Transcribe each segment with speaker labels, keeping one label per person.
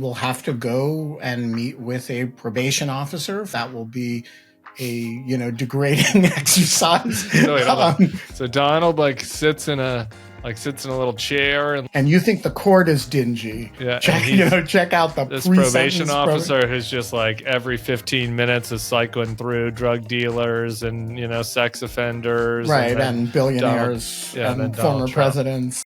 Speaker 1: will have to go and meet with a probation officer. That will be a degrading exercise.
Speaker 2: So Donald sits in a little chair,
Speaker 1: and you think the court is dingy.
Speaker 2: Yeah,
Speaker 1: check out
Speaker 2: this probation officer who's just every 15 minutes is cycling through drug dealers and sex offenders,
Speaker 1: right, and billionaires and former presidents.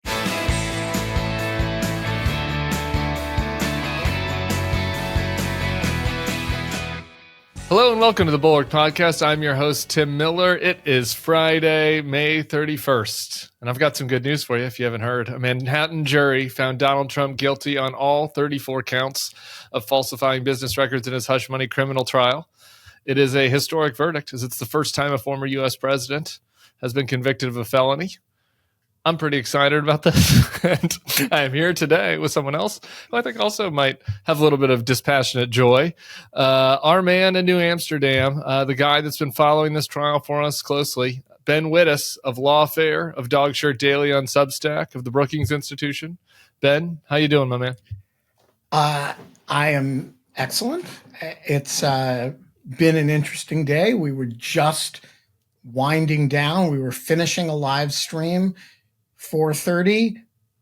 Speaker 2: Hello and welcome to the Bulwark Podcast. I'm your host, Tim Miller. It is Friday, May 31st, and I've got some good news for you if you haven't heard. A Manhattan jury found Donald Trump guilty on all 34 counts of falsifying business records in his hush money criminal trial. It is a historic verdict, as it's the first time a former U.S. president has been convicted of a felony. I'm pretty excited about this, and I am here today with someone else who I think also might have a little bit of dispassionate joy. Our man in New Amsterdam, the guy that's been following this trial for us closely, Ben Wittes of Lawfare, of Dogshirt Daily on Substack, of the Brookings Institution. Ben, how you doing, my man?
Speaker 1: I am excellent. It's been an interesting day. We were just winding down. We were finishing a live stream. 4:30,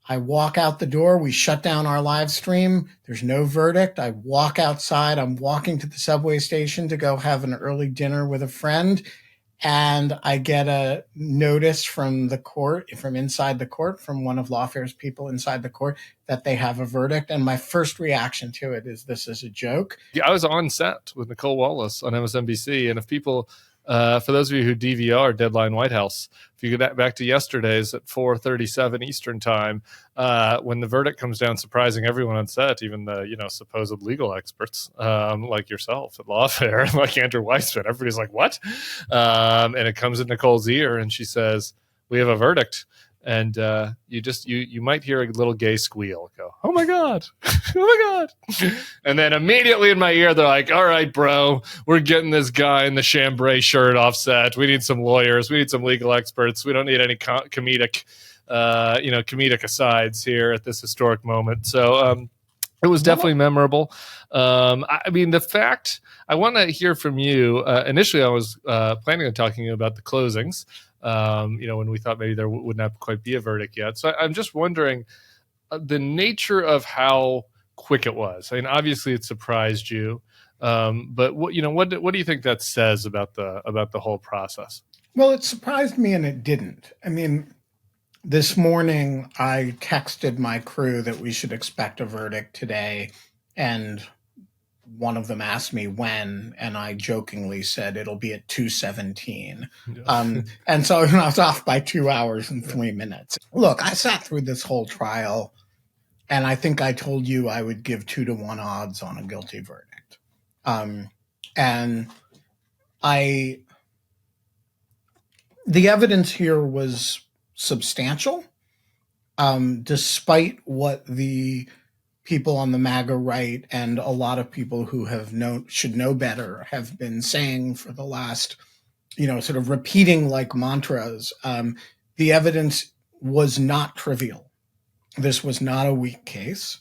Speaker 1: I walk out the door. We shut down our live stream. There's no verdict. I walk outside. I'm walking to the subway station to go have an early dinner with a friend. And I get a notice from the court, from inside the court, from one of Lawfare's people inside the court, that they have a verdict. And my first reaction to it is, this is a joke.
Speaker 2: Yeah, I was on set with Nicole Wallace on MSNBC. And if people... for those of you who DVR Deadline White House, if you go back to yesterday's at 4:37 Eastern time, when the verdict comes down, surprising everyone on set, even the supposed legal experts like yourself at Lawfare, like Andrew Weissman, everybody's like, "What?" And it comes in Nicole's ear, and she says, "We have a verdict." And you might hear a little gay squeal, go, "Oh my God, oh my God." And then immediately in my ear, they're like, "All right, bro, we're getting this guy in the chambray shirt offset. We need some lawyers. We need some legal experts. We don't need any comedic asides here at this historic moment." So it was definitely memorable. I mean, the fact, I want to hear from you. Initially, I was planning on talking about the closings. When we thought maybe there would not quite be a verdict yet. So I'm just wondering the nature of how quick it was. I mean, obviously it surprised you, but what do you think that says about the whole process?
Speaker 1: Well, it surprised me and it didn't. I mean, this morning I texted my crew that we should expect a verdict today, and one of them asked me when, and I jokingly said it'll be at 2:17. Yeah. And so I was off by 2 hours and 3 minutes. Look, I sat through this whole trial, and I think I told you I would give 2-1 odds on a guilty verdict. And the evidence here was substantial, despite what the people on the MAGA right and a lot of people who should know better have been saying for the last, sort of repeating like mantras. The evidence was not trivial. This was not a weak case.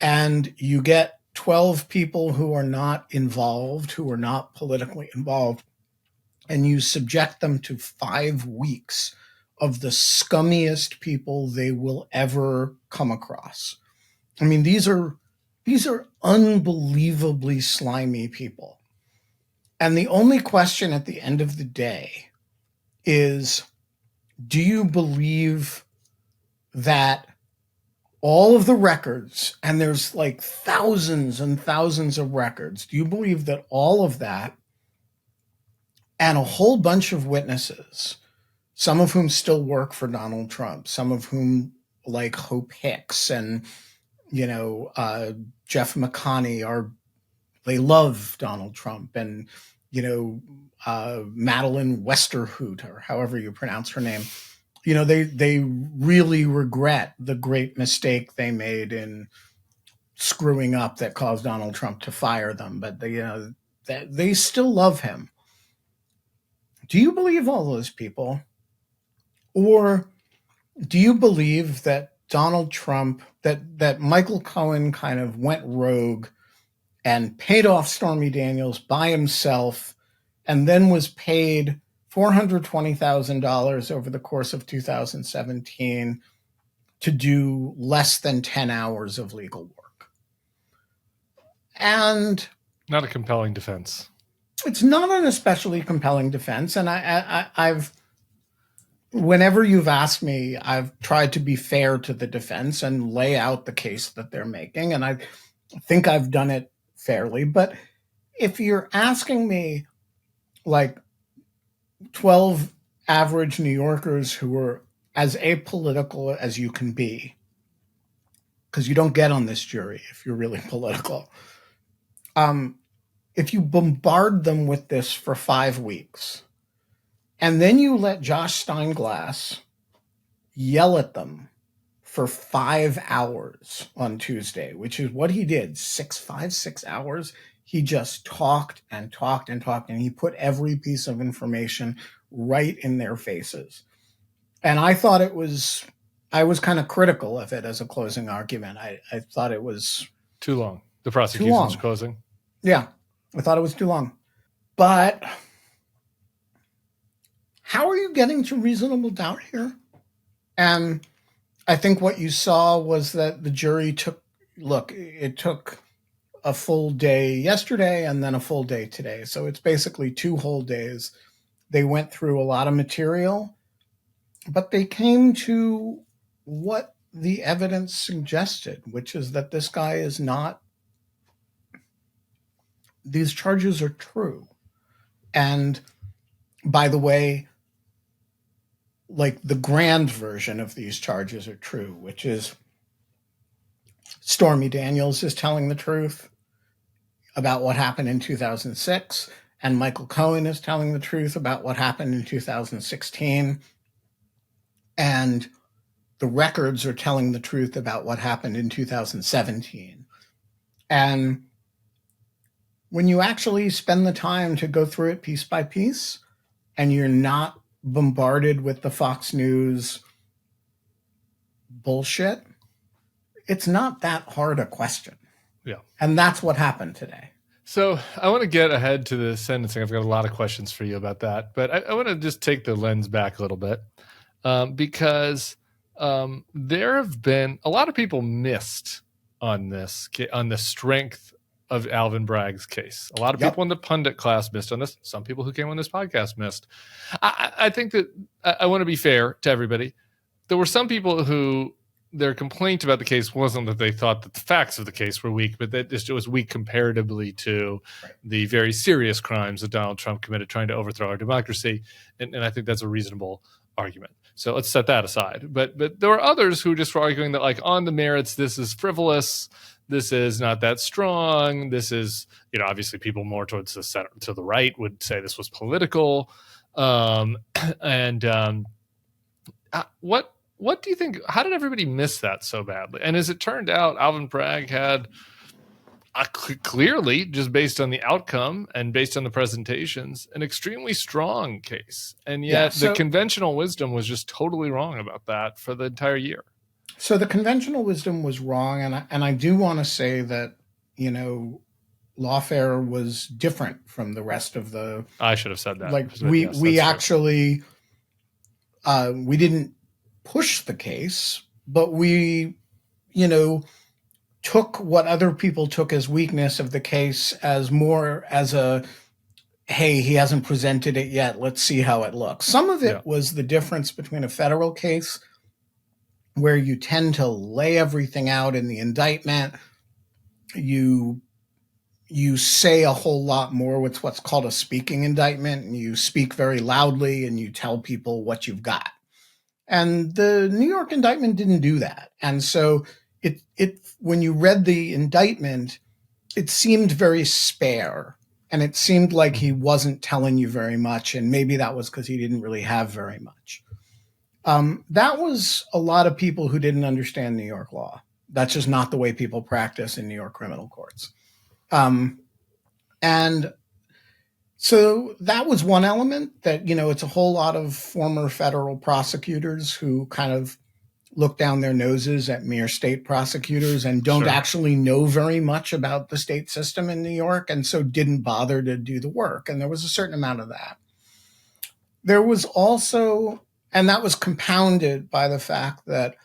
Speaker 1: And you get 12 people who are not involved, who are not politically involved, and you subject them to 5 weeks of the scummiest people they will ever come across. I mean, these are unbelievably slimy people. And the only question at the end of the day is, do you believe that all of the records, and there's like thousands and thousands of records, do you believe that all of that and a whole bunch of witnesses, some of whom still work for Donald Trump, some of whom like Hope Hicks and Jeff McConney they love Donald Trump, and, Madeline Westerhout, or however you pronounce her name, they really regret the great mistake they made in screwing up that caused Donald Trump to fire them. But they still love him. Do you believe all those people? Or do you believe that Donald Trump, that Michael Cohen kind of went rogue and paid off Stormy Daniels by himself, and then was paid $420,000 over the course of 2017 to do less than 10 hours of legal work. And
Speaker 2: not a compelling defense.
Speaker 1: It's not an especially compelling defense. And I've, whenever you've asked me, I've tried to be fair to the defense and lay out the case that they're making. And I think I've done it fairly. But if you're asking me, like 12 average New Yorkers who are as apolitical as you can be, because you don't get on this jury if you're really political, if you bombard them with this for 5 weeks, and then you let Josh Steinglass yell at them for 5 hours on Tuesday, which is what he did, 6 hours. He just talked and talked and talked, and he put every piece of information right in their faces. And I thought I was kind of critical of it as a closing argument. I thought it was
Speaker 2: too long. The prosecution's closing.
Speaker 1: Yeah, I thought it was too long. But how are you getting to reasonable doubt here? And I think what you saw was that the jury took a full day yesterday and then a full day today. So it's basically 2 whole days. They went through a lot of material, but they came to what the evidence suggested, which is that this guy is not, these charges are true. And by the way, like the grand version of these charges are true, which is Stormy Daniels is telling the truth about what happened in 2006, and Michael Cohen is telling the truth about what happened in 2016. And the records are telling the truth about what happened in 2017. And when you actually spend the time to go through it piece by piece, and you're not bombarded with the Fox News bullshit, it's not that hard a question.
Speaker 2: Yeah.
Speaker 1: And that's what happened today.
Speaker 2: So I want to get ahead to the sentencing. I've got a lot of questions for you about that, but I want to just take the lens back a little bit because there have been a lot of people missed on this, on the strength of Alvin Bragg's case. A lot of people in the pundit class missed on this. Some people who came on this podcast missed. I think that I want to be fair to everybody. There were some people who their complaint about the case wasn't that they thought that the facts of the case were weak, but that it was weak comparatively to the very serious crimes that Donald Trump committed trying to overthrow our democracy. And I think that's a reasonable argument. So let's set that aside. But there were others who just were arguing that, like, on the merits, this is frivolous. This is not that strong. This is, obviously people more towards the center, to the right would say this was political. What do you think? How did everybody miss that so badly? And as it turned out, Alvin Bragg had clearly, just based on the outcome and based on the presentations, an extremely strong case. And yet the conventional wisdom was just totally wrong about that for the entire year.
Speaker 1: So the conventional wisdom was wrong. And I do want to say that, lawfare was different from the rest of the...
Speaker 2: I should have said that.
Speaker 1: Like we actually, we didn't push the case, but we, took what other people took as weakness of the case as more as a, hey, he hasn't presented it yet, let's see how it looks. Some of it was the difference between a federal case where you tend to lay everything out in the indictment. You say a whole lot more with what's called a speaking indictment, and you speak very loudly and you tell people what you've got. And the New York indictment didn't do that. And so it when you read the indictment, it seemed very spare, and it seemed like he wasn't telling you very much. And maybe that was because he didn't really have very much. That was a lot of people who didn't understand New York law. That's just not the way people practice in New York criminal courts. And so that was one element that, it's a whole lot of former federal prosecutors who kind of look down their noses at mere state prosecutors and don't
Speaker 2: Sure.
Speaker 1: actually know very much about the state system in New York, and so didn't bother to do the work. And there was a certain amount of that. There was also, and that was compounded by the fact that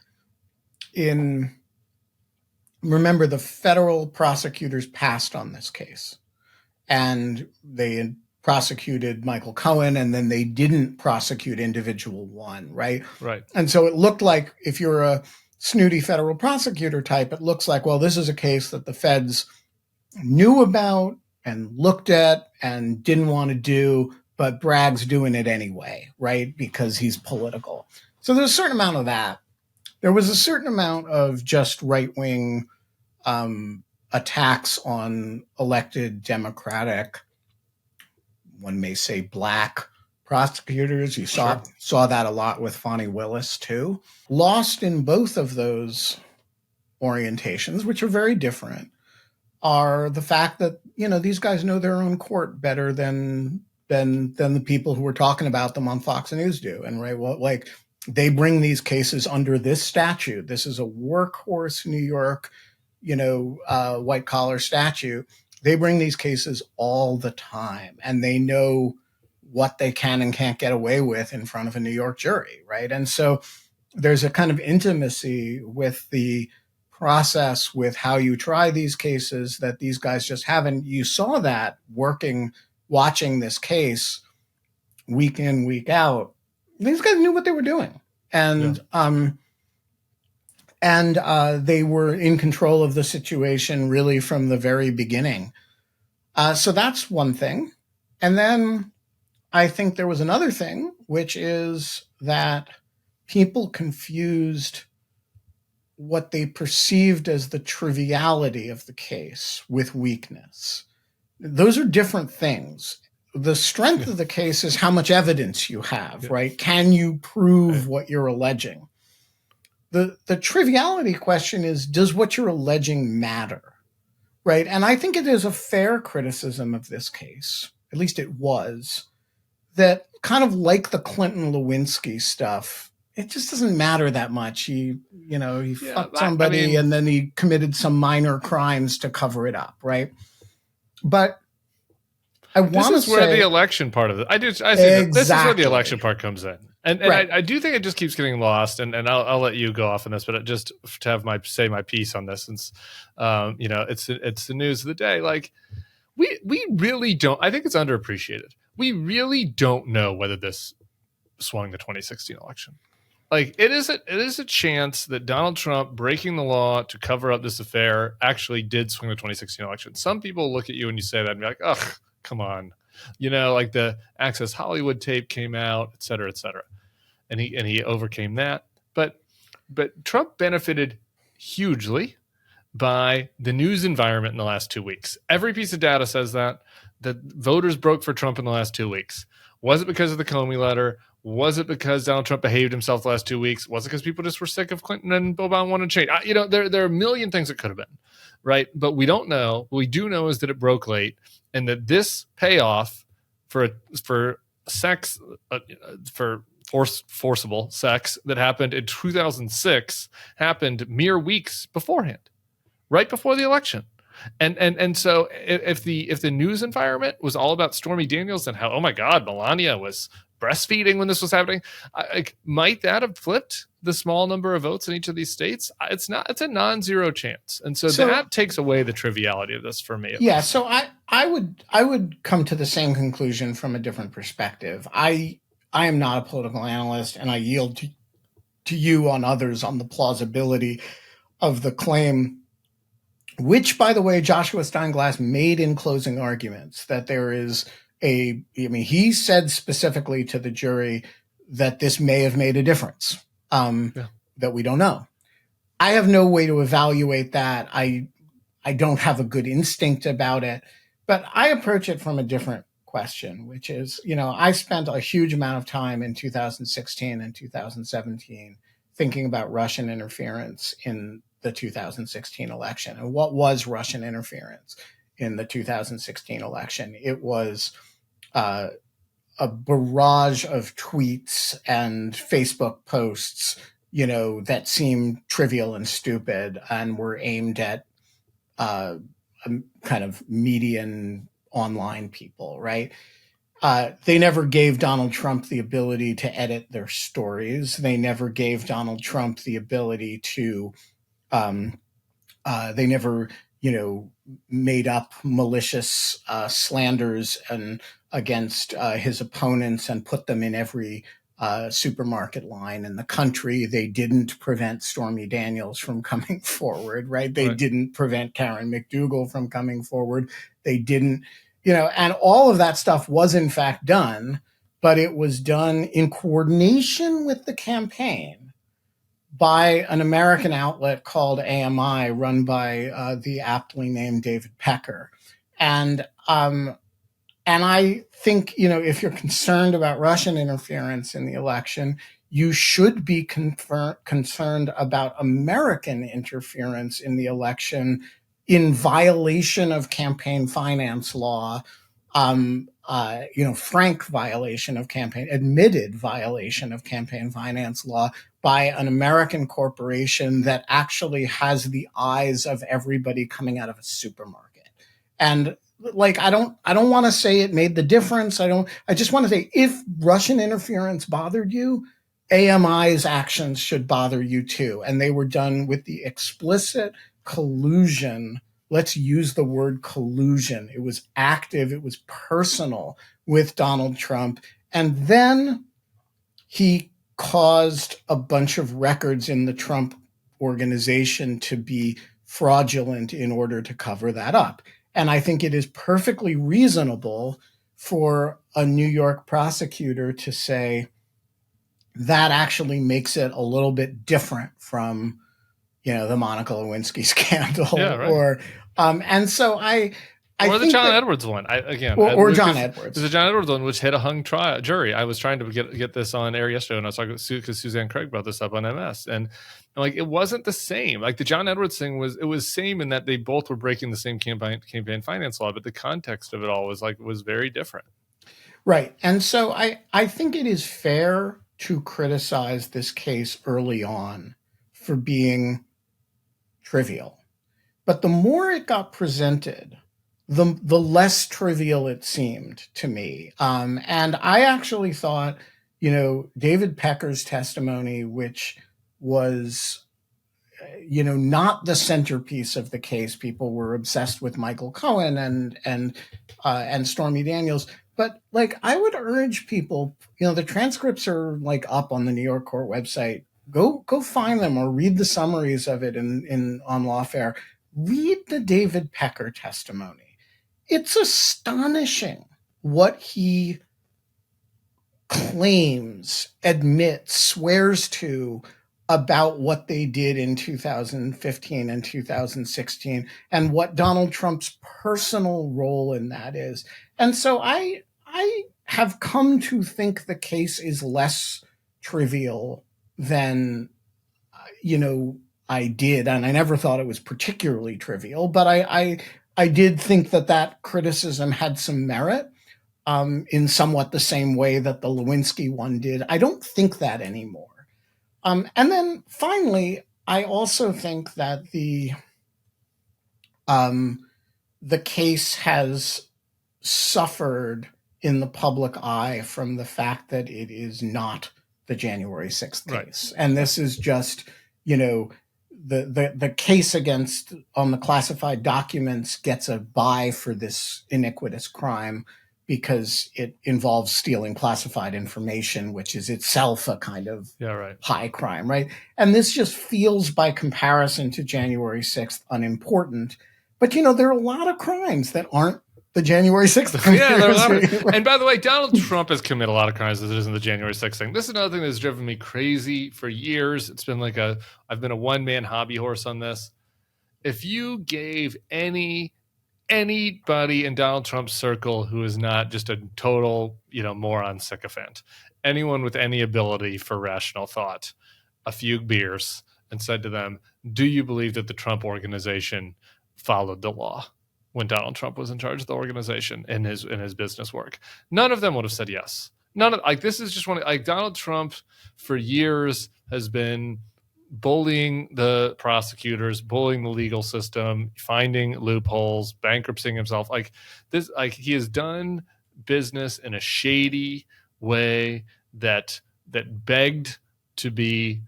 Speaker 1: remember, the federal prosecutors passed on this case, and they prosecuted Michael Cohen, and then they didn't prosecute individual one, right?
Speaker 2: Right.
Speaker 1: And so it looked like, if you're a snooty federal prosecutor type, it looks like, well, this is a case that the feds knew about and looked at and didn't want to do, but Bragg's doing it anyway, right? Because he's political. So there's a certain amount of that. There was a certain amount of just right-wing attacks on elected Democratic, one may say black prosecutors. You saw that a lot with Fani Willis too. Lost in both of those orientations, which are very different, are the fact that, these guys know their own court better than the people who are talking about them on Fox News do. And right, well, like, they bring these cases under this statute. This is a workhorse New York, white collar statute. They bring these cases all the time, and they know what they can and can't get away with in front of a New York jury, right? And so there's a kind of intimacy with the process, with how you try these cases, that these guys just haven't. You saw that watching this case week in, week out. These guys knew what they were doing. And they were in control of the situation really from the very beginning. So that's one thing. And then I think there was another thing, which is that people confused what they perceived as the triviality of the case with weakness. Those are different things. The strength of the case is how much evidence you have, right? Can you prove what you're alleging? The triviality question is, does what you're alleging matter, right? And I think it is a fair criticism of this case, at least it was, that kind of like the Clinton-Lewinsky stuff, it just doesn't matter that much. He fucked somebody and then he committed some minor crimes to cover it up, right? But
Speaker 2: this is where the election part of it. This is where the election part comes in, and right. I do think it just keeps getting lost. And I'll let you go off on this, but just to have my piece on this, since it's the news of the day. Like, we really don't. I think it's underappreciated. We really don't know whether this swung the 2016 election. Like, it is a chance that Donald Trump breaking the law to cover up this affair actually did swing the 2016 election. Some people look at you and you say that and be like, ugh, come on. Like the Access Hollywood tape came out, et cetera, and he overcame that. But Trump benefited hugely by the news environment in the last 2 weeks. Every piece of data says that voters broke for Trump in the last 2 weeks. Was it because of the Comey letter? Was it because Donald Trump behaved himself the last 2 weeks? Was it because people just were sick of Clinton and Obama wanted to change? There are a million things it could have been, right? But we don't know. What we do know is that it broke late, and that this payoff for sex, forcible sex that happened in 2006 happened mere weeks beforehand, right before the election. And so if the news environment was all about Stormy Daniels and how, oh my God, Melania was breastfeeding when this was happening, might that have flipped the small number of votes in each of these states? It's a non-zero chance. And so that takes away the triviality of this for me.
Speaker 1: Yeah. So I would come to the same conclusion from a different perspective. I am not a political analyst, and I yield to you on others on the plausibility of the claim, which, by the way, Joshua Steinglass made in closing arguments, that there is he said specifically to the jury that this may have made a difference, that we don't know. I have no way to evaluate that. I don't have a good instinct about it, but I approach it from a different question, which is, I spent a huge amount of time in 2016 and 2017 thinking about Russian interference in the 2016 election. And what was Russian interference in the 2016 election? It was a barrage of tweets and Facebook posts, that seemed trivial and stupid and were aimed at kind of median online people, right? They never gave Donald Trump the ability to edit their stories. They never gave Donald Trump the ability to, they never, made up malicious slanders and against his opponents and put them in every supermarket line in the country. They didn't prevent Stormy Daniels from coming forward, right? They didn't prevent Karen McDougal from coming forward. They didn't, and all of that stuff was in fact done, but it was done in coordination with the campaign by an American outlet called AMI, run by the aptly named David Pecker. And I think, if you're concerned about Russian interference in the election, you should be concerned about American interference in the election in violation of campaign finance law, frank violation of admitted violation of campaign finance law by an American corporation that actually has the eyes of everybody coming out of a supermarket. And I don't want to say it made the difference. I just want to say, if Russian interference bothered you, AMI's actions should bother you too. And they were done with the explicit collusion. Let's use the word collusion. It was active. It was personal with Donald Trump. And then he caused a bunch of records in the Trump organization to be fraudulent in order to cover that up. And I think it is perfectly reasonable for a New York prosecutor to say that actually makes it a little bit different from, the Monica Lewinsky scandal, and so I
Speaker 2: or
Speaker 1: think
Speaker 2: the John
Speaker 1: that,
Speaker 2: Edwards one.
Speaker 1: Or John Edwards.
Speaker 2: The John Edwards one, which hit a hung jury. I was trying to get this on air yesterday, and I was talking because Suzanne Craig brought this up on MS, and it wasn't the same. Like the John Edwards thing was same in that they both were breaking the same campaign finance law, but the context of it all was very different.
Speaker 1: Right, and so I think it is fair to criticize this case early on for being trivial, but the more it got presented, the less trivial it seemed to me. And I actually thought, David Pecker's testimony, which was, not the centerpiece of the case. People were obsessed with Michael Cohen and Stormy Daniels. But I would urge people, the transcripts are up on the New York court website. Go find them or read the summaries of it on Lawfare. Read the David Pecker testimony. It's astonishing what he claims, admits, swears to about what they did in 2015 and 2016 and what Donald Trump's personal role in that is. And so I have come to think the case is less trivial than, I did. And I never thought it was particularly trivial, but I did think that criticism had some merit in somewhat the same way that the Lewinsky one did. I don't think that anymore. And then finally, I also think that the case has suffered in the public eye from the fact that it is not the January 6th case. Right. And this is just, the case on the classified documents gets a bye for this iniquitous crime because it involves stealing classified information, which is itself a kind of high crime, right? And this just feels, by comparison to January 6th, unimportant. But, there are a lot of crimes that aren't the January 6th.
Speaker 2: Yeah, there are a lot of, and by the way, Donald Trump has committed a lot of crimes that isn't the January 6th thing. This is another thing that's driven me crazy for years. It's been I've been a one-man hobby horse on this. If you gave anybody in Donald Trump's circle who is not just a total, moron sycophant, anyone with any ability for rational thought, a few beers, and said to them, do you believe that the Trump organization followed the law when Donald Trump was in charge of the organization in his business work? None of them would have said yes. none of like this is just one like Donald Trump for years has been bullying the prosecutors, bullying the legal system, finding loopholes, bankrupting himself. Like this, like he has done business in a shady way that begged to be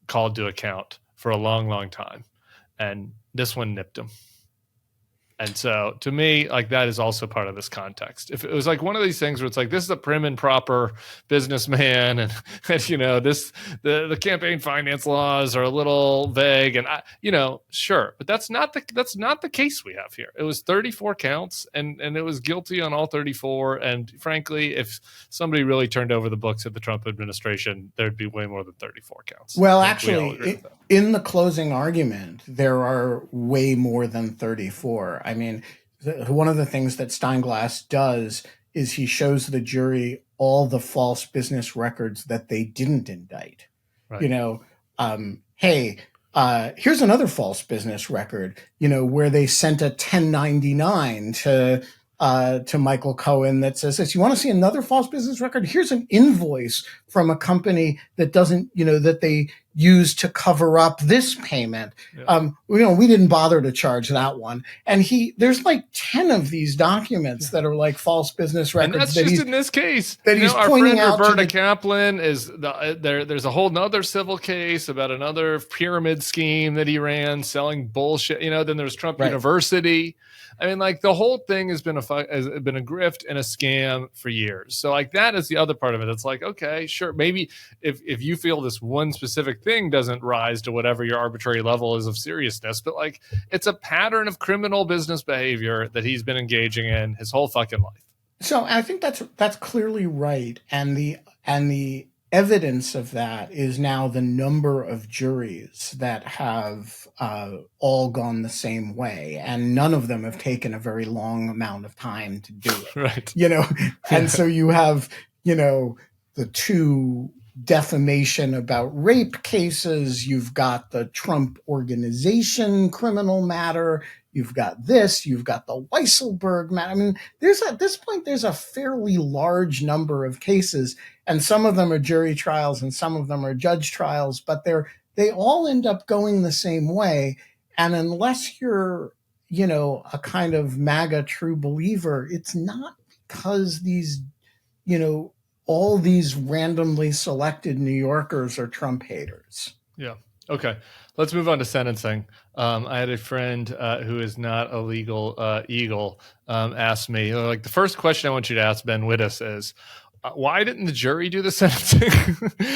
Speaker 2: called to account for a long, long time. And this one nipped him. And so to me, like that is also part of this context. If it was like one of these things where it's like, this is a prim and proper businessman and the campaign finance laws are a little vague and sure, but that's not the case we have here. It was 34 counts and it was guilty on all 34. And frankly, if somebody really turned over the books at the Trump administration, there'd be way more than 34 counts.
Speaker 1: Well, actually, in the closing argument, there are way more than 34. I mean, one of the things that Steinglass does is he shows the jury all the false business records that they didn't indict. Right. Hey, here's another false business record, where they sent a 1099 to Michael Cohen that says this. You want to see another false business record? Here's an invoice from a company that doesn't, that they used to cover up this payment. Yeah. We didn't bother to charge that one. And there's like 10 of these documents that are like false business records.
Speaker 2: And that's just in this case.
Speaker 1: That he's
Speaker 2: our
Speaker 1: pointing
Speaker 2: friend
Speaker 1: out
Speaker 2: Roberta Kaplan is there's a whole nother civil case about another pyramid scheme that he ran selling bullshit. Then there's Trump University. I mean, like the whole thing has been a grift and a scam for years. So like that is the other part of it. It's like, okay, sure. Maybe if you feel this one specific thing doesn't rise to whatever your arbitrary level is of seriousness, but like it's a pattern of criminal business behavior that he's been engaging in his whole fucking life.
Speaker 1: So I think that's clearly right. And the evidence of that is now the number of juries that have all gone the same way, and none of them have taken a very long amount of time to do it.
Speaker 2: Right.
Speaker 1: And so you have, the two defamation about rape cases, you've got the Trump organization criminal matter, you've got the Weisselberg matter. I mean, at this point, there's a fairly large number of cases, and some of them are jury trials and some of them are judge trials, but they all end up going the same way. And unless you're, a kind of MAGA true believer, it's not because these, all these randomly selected New Yorkers are Trump haters.
Speaker 2: Yeah. Okay. Let's move on to sentencing. I had a friend who is not a legal eagle ask me, like, the first question I want you to ask Ben Wittes is, why didn't the jury do the sentencing?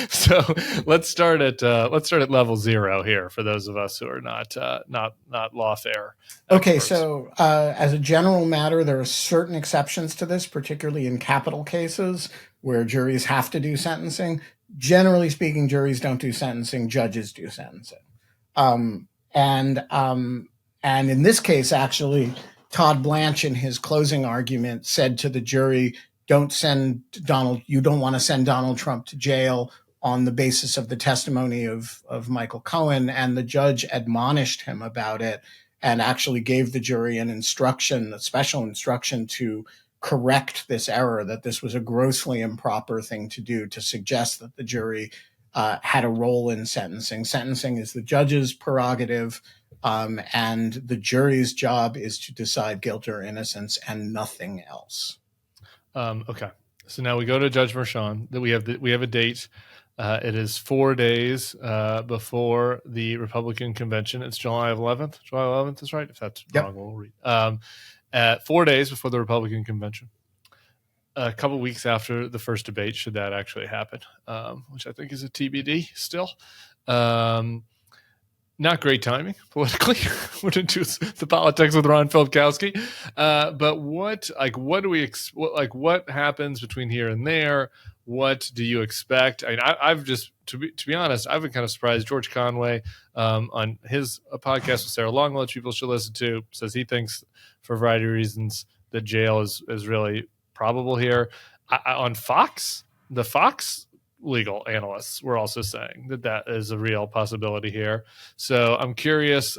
Speaker 2: So let's start at level 0 here for those of us who are not lawfare.
Speaker 1: Okay, so as a general matter, there are certain exceptions to this, particularly in capital cases where juries have to do sentencing. Generally speaking, juries don't do sentencing; judges do sentencing. And in this case, actually, Todd Blanche in his closing argument said to the jury, you don't want to send Donald Trump to jail on the basis of the testimony of Michael Cohen. And the judge admonished him about it and actually gave the jury a special instruction to correct this error, that this was a grossly improper thing to do, to suggest that the jury had a role in sentencing. Sentencing is the judge's prerogative, and the jury's job is to decide guilt or innocence and nothing else.
Speaker 2: Okay, so now we go to Judge Merchan. That we have a date. It is 4 days before the Republican convention. It's July 11th. July 11th is right. If that's wrong, we'll read. 4 days before the Republican convention. A couple weeks after the first debate, should that actually happen, which I think is a TBD still. Not great timing politically. Went into the politics with Ron Filipkowski. But what happens between here and there? What do you expect? I mean, I've just, to be honest, I've been kind of surprised. George Conway on his podcast with Sarah Long, which people should listen to, says he thinks for a variety of reasons that jail is really probable here. On Fox, the Fox legal analysts were also saying that is a real possibility here. So I'm curious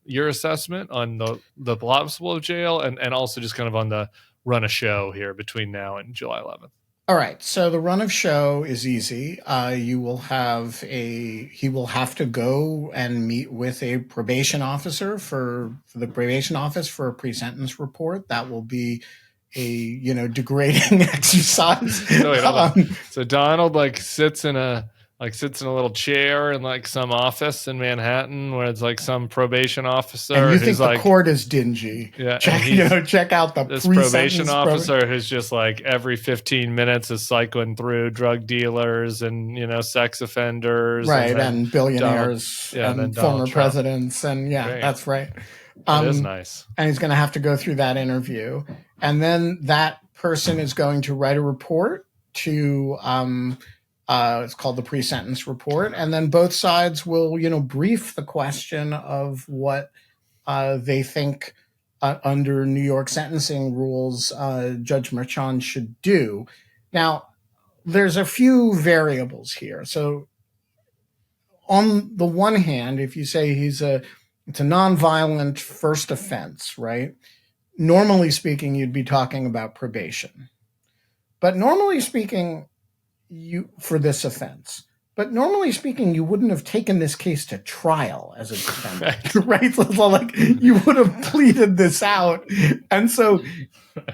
Speaker 2: your assessment on the possible of jail and also just kind of on the run a show here between now and July 11th.
Speaker 1: All right. So the run of show is easy. He will have to go and meet with a probation officer for the probation office for a pre-sentence report. That will be a degrading exercise.
Speaker 2: So wait, hold on. So Donald sits in a little chair in some office in Manhattan where it's some probation officer.
Speaker 1: And you think the court is dingy.
Speaker 2: Yeah.
Speaker 1: Check out
Speaker 2: this probation officer who's just every 15 minutes is cycling through drug dealers and, sex offenders.
Speaker 1: Right. And billionaires and former presidents. And
Speaker 2: Great.
Speaker 1: That's right.
Speaker 2: That is nice.
Speaker 1: And he's going to have to go through that interview. And then that person is going to write a report to, it's called the pre-sentence report. And then both sides will, brief the question of what they think under New York sentencing rules, Judge Merchan should do. Now, there's a few variables here. So on the one hand, if you say it's a nonviolent first offense, right? Normally speaking, you'd be talking about probation. But normally speaking, for this offense. But normally speaking, you wouldn't have taken this case to trial as a defendant, right? So you would have pleaded this out. And so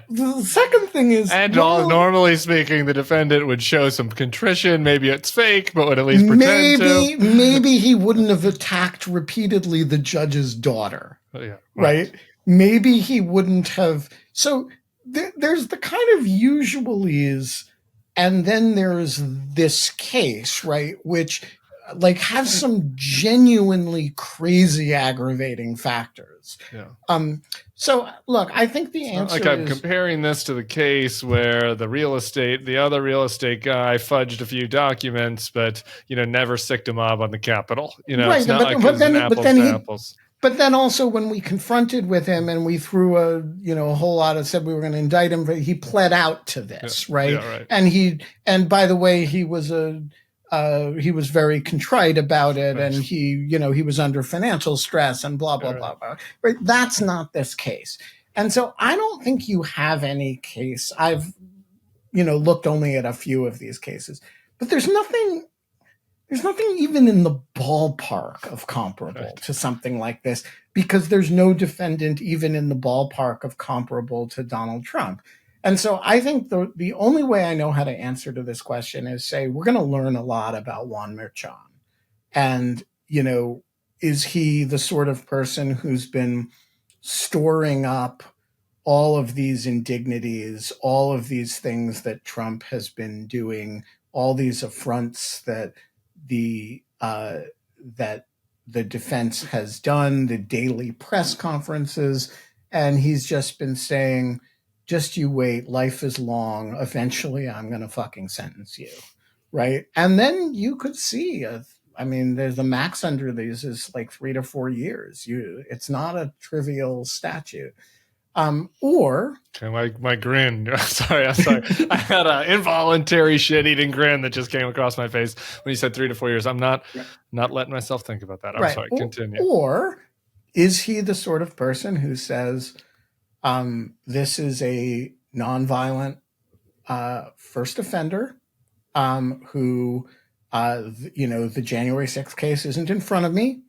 Speaker 1: the second thing is...
Speaker 2: And normally speaking, the defendant would show some contrition. Maybe it's fake, but would at least pretend to.
Speaker 1: Maybe he wouldn't have attacked repeatedly the judge's daughter,
Speaker 2: yeah,
Speaker 1: right? Maybe he wouldn't have... So there's the kind of usualies... And then there's this case, right, which has some genuinely crazy aggravating factors.
Speaker 2: Yeah.
Speaker 1: So look, I think the answer is...
Speaker 2: I'm comparing this to the case where the other real estate guy fudged a few documents, but, never sicked a mob on the Capitol.
Speaker 1: Right,
Speaker 2: it's not apples.
Speaker 1: But then also when we confronted with him and we threw a whole lot of, said we were going to indict him, but he pled out to this, right?
Speaker 2: Yeah, right.
Speaker 1: And by the way, he was very contrite about it, and he was under financial stress and blah, blah, blah, blah. Right? That's not this case. And so I don't think you have any case. I've, looked only at a few of these cases, but there's nothing even in the ballpark of comparable to something like this, because there's no defendant even in the ballpark of comparable to Donald Trump. And so I think the only way I know how to answer to this question is say, we're going to learn a lot about Juan Merchan. And, is he the sort of person who's been storing up all of these indignities, all of these things that Trump has been doing, all these affronts that the defense has done, the daily press conferences, and he's just been saying, just you wait, life is long, eventually I'm going to fucking sentence you, right? And then you could see, there's the max under these is 3 to 4 years. It's not a trivial statute. Or
Speaker 2: my grin. sorry. I had an involuntary shit-eating grin that just came across my face when you said 3 to 4 years. I'm not letting myself think about that. I'm sorry. Continue.
Speaker 1: Or is he the sort of person who says, this is a nonviolent first offender who, the January 6th case isn't in front of me.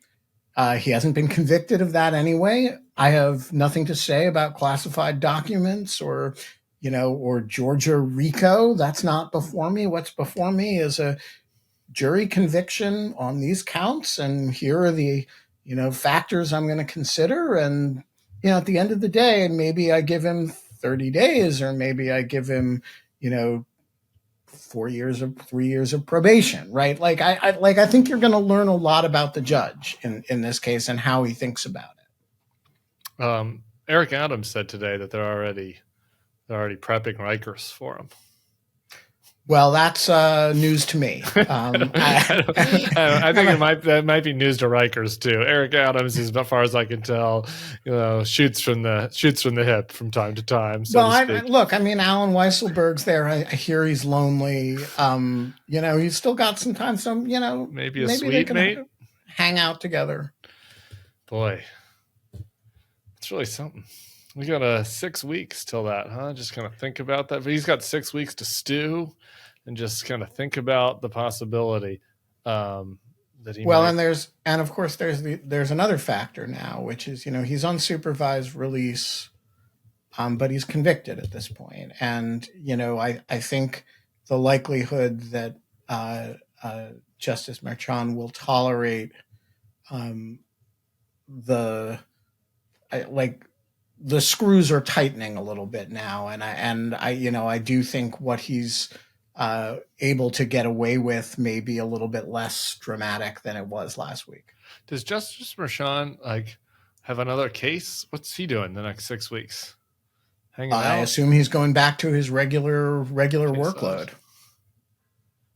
Speaker 1: He hasn't been convicted of that anyway. I have nothing to say about classified documents or Georgia RICO. That's not before me. What's before me is a jury conviction on these counts. And here are the, factors I'm going to consider. And, at the end of the day, maybe I give him 30 days or maybe I give him, 3 years of probation, right? I think you're going to learn a lot about the judge in this case and how he thinks about it.
Speaker 2: Eric Adams said today that they're already prepping Rikers for him.
Speaker 1: Well, that's news to me.
Speaker 2: I think that might be news to Rikers too. Eric Adams is, as far as I can tell, shoots from the hip from time to time.
Speaker 1: Alan Weisselberg's there. I hear he's lonely. He's still got some time.
Speaker 2: Maybe sweet mate,
Speaker 1: hang out together.
Speaker 2: Boy, it's really something. We got 6 weeks till that, huh? Just kind of think about that. But he's got 6 weeks to stew and just kind of think about the possibility that he might.
Speaker 1: And of course there's another factor now, which is, he's on supervised release, but he's convicted at this point. And, I think the likelihood that Justice Merchan will tolerate the screws are tightening a little bit now, and I do think what he's able to get away with may be a little bit less dramatic than it was last week.
Speaker 2: Does Justice Merchan have another case? What's he doing the next 6 weeks? Hanging out?
Speaker 1: I assume he's going back to his regular workload.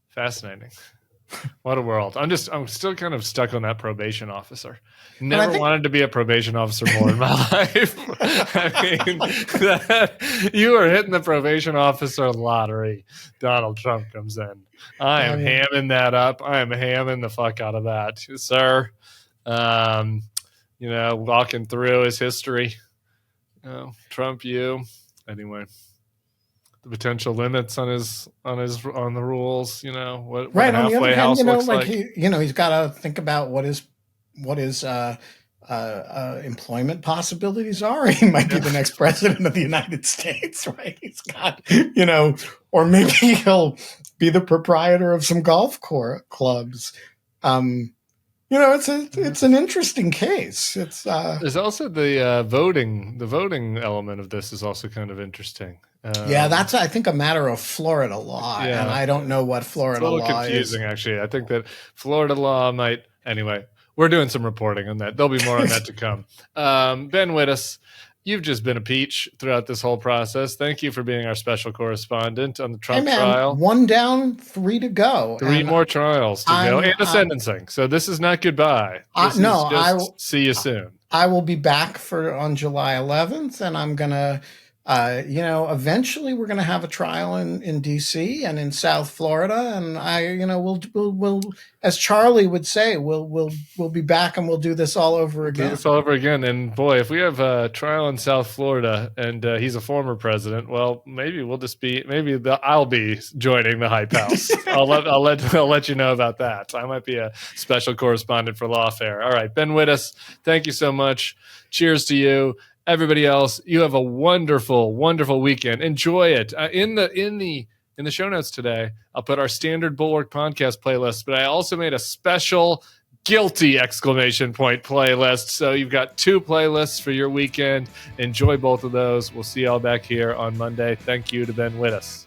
Speaker 2: Fascinating. What a world. I'm still kind of stuck on that probation officer. Never wanted to be a probation officer more in my life. I mean, you are hitting the probation officer lottery. Donald Trump comes in. I am hamming that up. I am hamming the fuck out of that, sir. Walking through his history. Trump, anyway. The potential limits on the rules, what
Speaker 1: right.
Speaker 2: a halfway house looks like.
Speaker 1: He's got to think about what his employment possibilities are. He might be the next president of the United States, right? He's got, or maybe he'll be the proprietor of some golf clubs. It's an interesting case. There's
Speaker 2: also the voting element of this is also kind of interesting.
Speaker 1: That's I think a matter of Florida law, and I don't know what Florida law is.
Speaker 2: It's a little confusing, actually. I think that Florida law might. Anyway, we're doing some reporting on that. There'll be more on that to come. Ben Wittes, you've just been a peach throughout this whole process. Thank you for being our special correspondent on the Trump trial.
Speaker 1: 1 down, 3 to go.
Speaker 2: 3 more trials to go, and a sentencing. So this is not goodbye. See you soon.
Speaker 1: I will be back on July 11th, and I'm gonna. Eventually we're going to have a trial in DC and in South Florida, and we'll, as Charlie would say, we'll be back and we'll do this all over again.
Speaker 2: And boy, if we have a trial in South Florida and he's a former president, well, maybe I'll be joining the hype house. I'll let you know about that. I might be a special correspondent for Lawfare. All right, Ben Wittes, thank you so much. Cheers to you. Everybody else, you have a wonderful, wonderful weekend. Enjoy it. In the show notes today, I'll put our standard Bulwark podcast playlist, but I also made a special guilty ! Playlist. So you've got 2 playlists for your weekend. Enjoy both of those. We'll see y'all back here on Monday. Thank you to Ben Wittes.